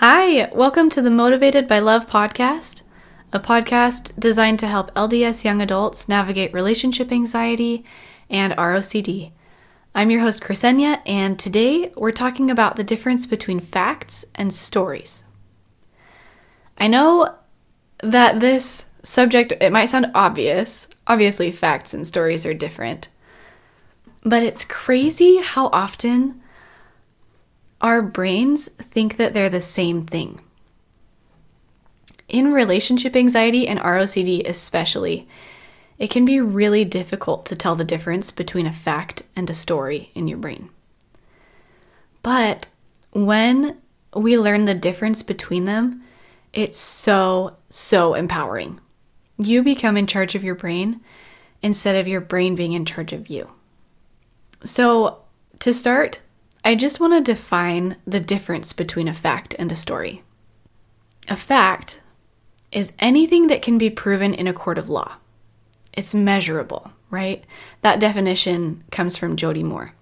Hi, welcome to the Motivated by Love podcast, a podcast designed to help LDS young adults navigate relationship anxiety and ROCD. I'm your host, Ksenia, and today we're talking about the difference between facts and stories. I know that this subject, it might sound obvious. Obviously, facts and stories are different. But it's crazy how often our brains think that they're the same thing. In relationship anxiety and ROCD especially, it can be really difficult to tell the difference between a fact and a story in your brain. But when we learn the difference between them, it's so empowering. You become in charge of your brain instead of your brain being in charge of you. So to start, I just want to define the difference between a fact and a story. A fact is anything that can be proven in a court of law. It's measurable, right? That definition comes from Jody Moore.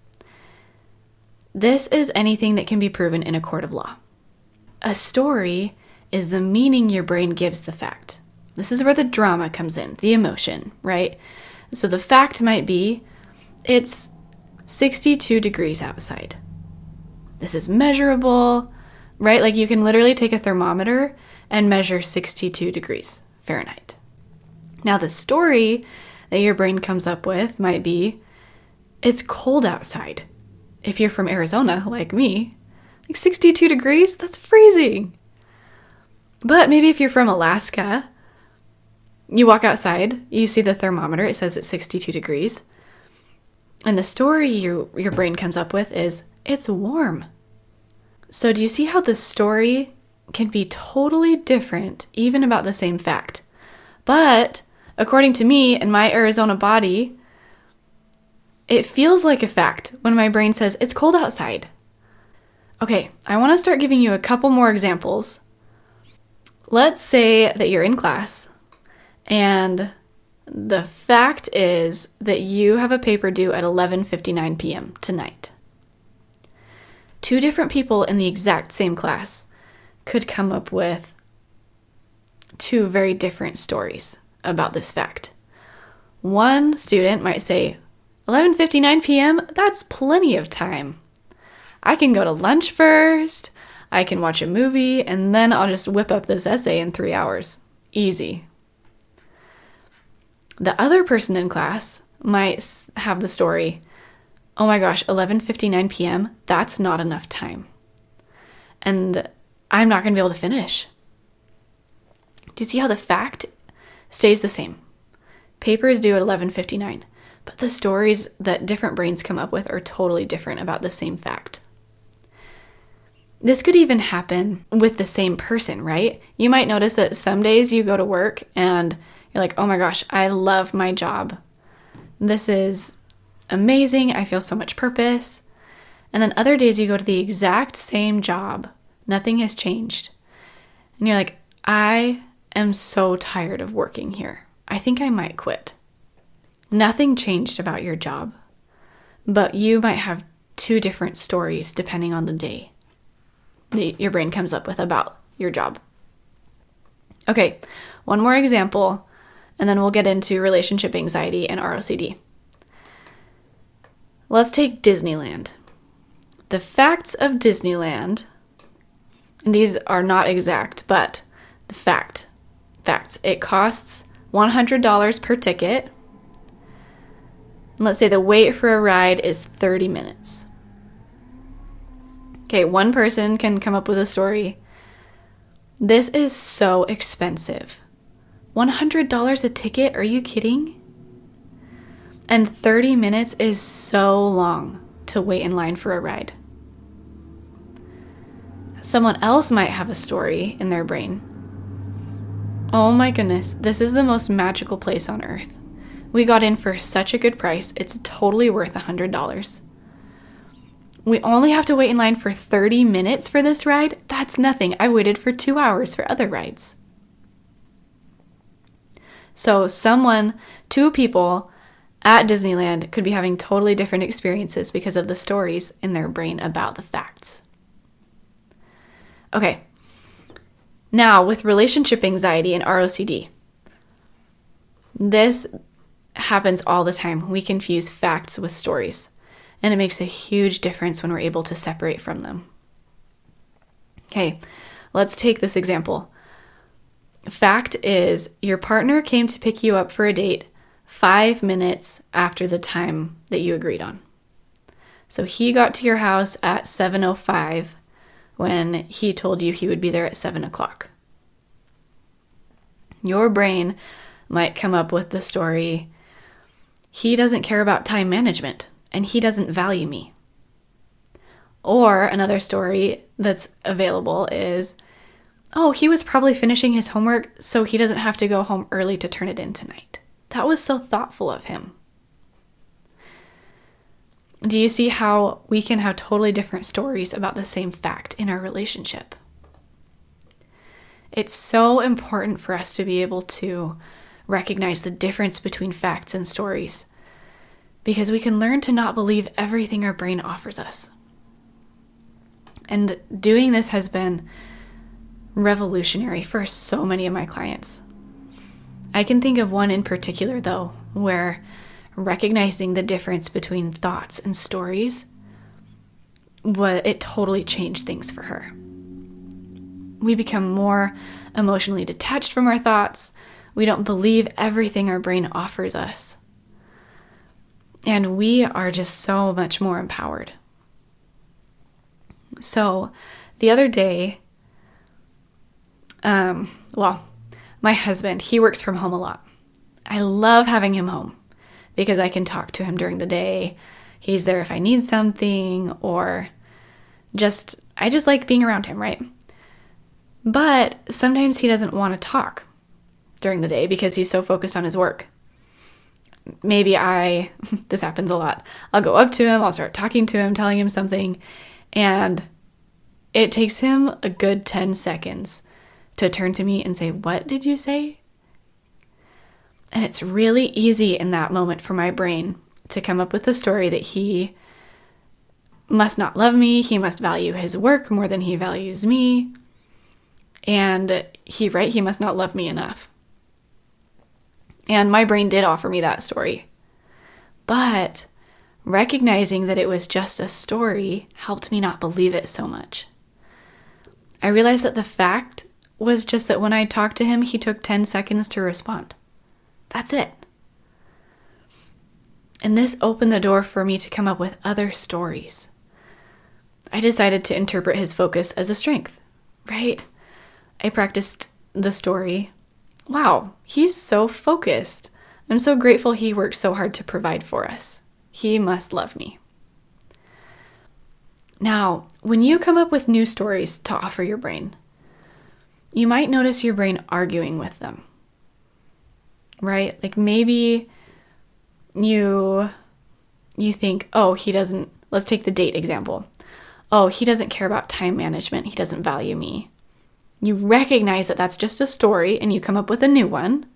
This is anything that can be proven in a court of law. A story is the meaning your brain gives the fact. This is where the drama comes in, the emotion, right? So the fact might be, it's 62 degrees outside. This is measurable, right? Like you can literally take a thermometer and measure 62 degrees Fahrenheit. Now the story that your brain comes up with might be, it's cold outside. If you're from Arizona, like me, like 62 degrees, that's freezing. But maybe if you're from Alaska, you walk outside, you see the thermometer, it says it's 62 degrees. And the story your brain comes up with is, it's warm. So do you see how the story can be totally different, even about the same fact? But according to me and my Arizona body, it feels like a fact when my brain says, it's cold outside. Okay, I want to start giving you a couple more examples. Let's say that you're in class and the fact is that you have a paper due at 11:59 p.m. tonight. Two different people in the exact same class could come up with two very different stories about this fact. One student might say, 11:59 p.m., that's plenty of time. I can go to lunch first, I can watch a movie, and then I'll just whip up this essay in 3 hours. Easy. The other person in class might have the story, oh my gosh, 11:59 p.m., that's not enough time. And I'm not going to be able to finish. Do you see how the fact stays the same? Paper is due at 11:59, but the stories that different brains come up with are totally different about the same fact. This could even happen with the same person, right? You might notice that some days you go to work and you're like, oh my gosh, I love my job. This is amazing. I feel so much purpose. And then other days you go to the exact same job. Nothing has changed. And you're like, I am so tired of working here. I think I might quit. Nothing changed about your job, but you might have two different stories depending on the day that your brain comes up with about your job. Okay, one more example, and then we'll get into relationship anxiety and ROCD. Let's take Disneyland. The facts of Disneyland, and these are not exact, but the facts. It costs $100 per ticket. And let's say the wait for a ride is 30 minutes. Okay, one person can come up with a story. This is so expensive. $100 a ticket? Are you kidding? And 30 minutes is so long to wait in line for a ride. Someone else might have a story in their brain. Oh my goodness, this is the most magical place on earth. We got in for such a good price, it's totally worth $100. We only have to wait in line for 30 minutes for this ride? That's nothing. I waited for 2 hours for other rides. So two people at Disneyland could be having totally different experiences because of the stories in their brain about the facts. Okay, Now, with relationship anxiety and ROCD, this happens all the time. We confuse facts with stories, and it makes a huge difference when we're able to separate from them. Okay, let's take this example. Fact is, your partner came to pick you up for a date 5 minutes after the time that you agreed on. So he got to your house at 7:05 when he told you he would be there at 7 o'clock. Your brain might come up with the story, he doesn't care about time management and he doesn't value me. Or another story that's available is, oh, he was probably finishing his homework, so he doesn't have to go home early to turn it in tonight. That was so thoughtful of him. Do you see how we can have totally different stories about the same fact in our relationship? It's so important for us to be able to recognize the difference between facts and stories, because we can learn to not believe everything our brain offers us. And doing this has been revolutionary for so many of my clients. I can think of one in particular, though, where recognizing the difference between thoughts and stories, it totally changed things for her. We become more emotionally detached from our thoughts. We don't believe everything our brain offers us. And we are just so much more empowered. So the other day, my husband, he works from home a lot. I love having him home because I can talk to him during the day. He's there if I need something, or I just like being around him, right? But sometimes he doesn't want to talk during the day because he's so focused on his work. Maybe this happens a lot. I'll go up to him, I'll start talking to him, telling him something, and it takes him a good 10 seconds to turn to me and say, "What did you say?" And it's really easy in that moment for my brain to come up with a story that he must not love me, he must value his work more than he values me, and he must not love me enough. And my brain did offer me that story. But recognizing that it was just a story helped me not believe it so much. I realized that the fact was just that when I talked to him, he took 10 seconds to respond. That's it. And this opened the door for me to come up with other stories. I decided to interpret his focus as a strength, right? I practiced the story. Wow, he's so focused. I'm so grateful he worked so hard to provide for us. He must love me. Now, when you come up with new stories to offer your brain, you might notice your brain arguing with them, right? Like maybe you think, oh, let's take the date example. Oh, he doesn't care about time management. He doesn't value me. You recognize that that's just a story and you come up with a new one.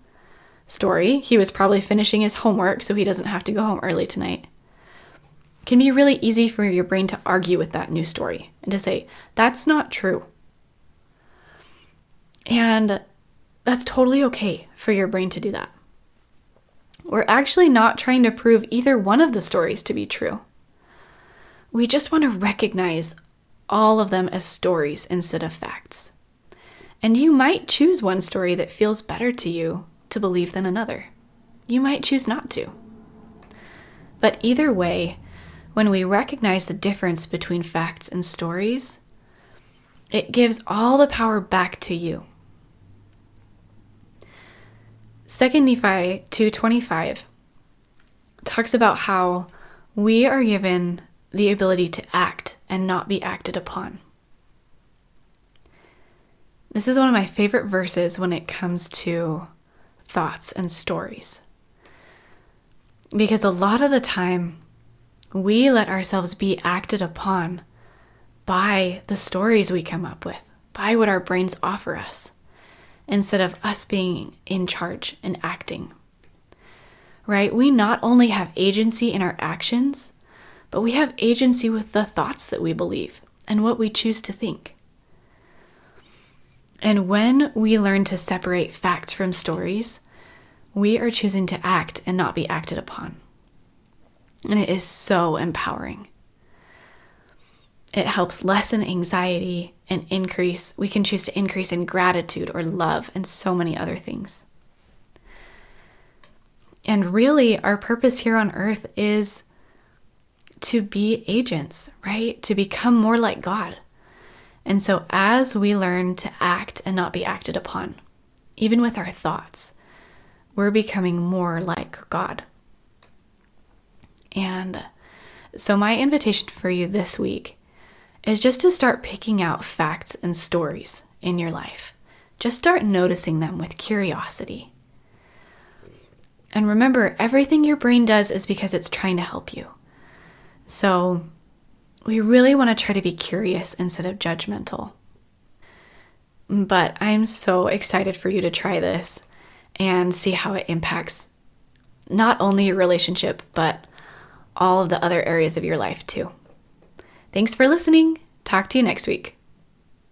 Story, he was probably finishing his homework so he doesn't have to go home early tonight. It can be really easy for your brain to argue with that new story and to say, that's not true. And that's totally okay for your brain to do that. We're actually not trying to prove either one of the stories to be true. We just want to recognize all of them as stories instead of facts. And you might choose one story that feels better to you to believe than another. You might choose not to. But either way, when we recognize the difference between facts and stories, it gives all the power back to you. 2 Nephi 2:25 talks about how we are given the ability to act and not be acted upon. This is one of my favorite verses when it comes to thoughts and stories. Because a lot of the time, we let ourselves be acted upon by the stories we come up with, by what our brains offer us, instead of us being in charge and acting. Right? We not only have agency in our actions, but we have agency with the thoughts that we believe and what we choose to think. And when we learn to separate fact from stories, we are choosing to act and not be acted upon. And it is so empowering. It helps lessen anxiety and we can choose to increase in gratitude or love and so many other things. And really, our purpose here on earth is to be agents, right? To become more like God. And so as we learn to act and not be acted upon, even with our thoughts, we're becoming more like God. And so my invitation for you this week is just to start picking out facts and stories in your life. Just start noticing them with curiosity. And remember, everything your brain does is because it's trying to help you. So we really want to try to be curious instead of judgmental. But I'm so excited for you to try this and see how it impacts not only your relationship, but all of the other areas of your life too. Thanks for listening. Talk to you next week.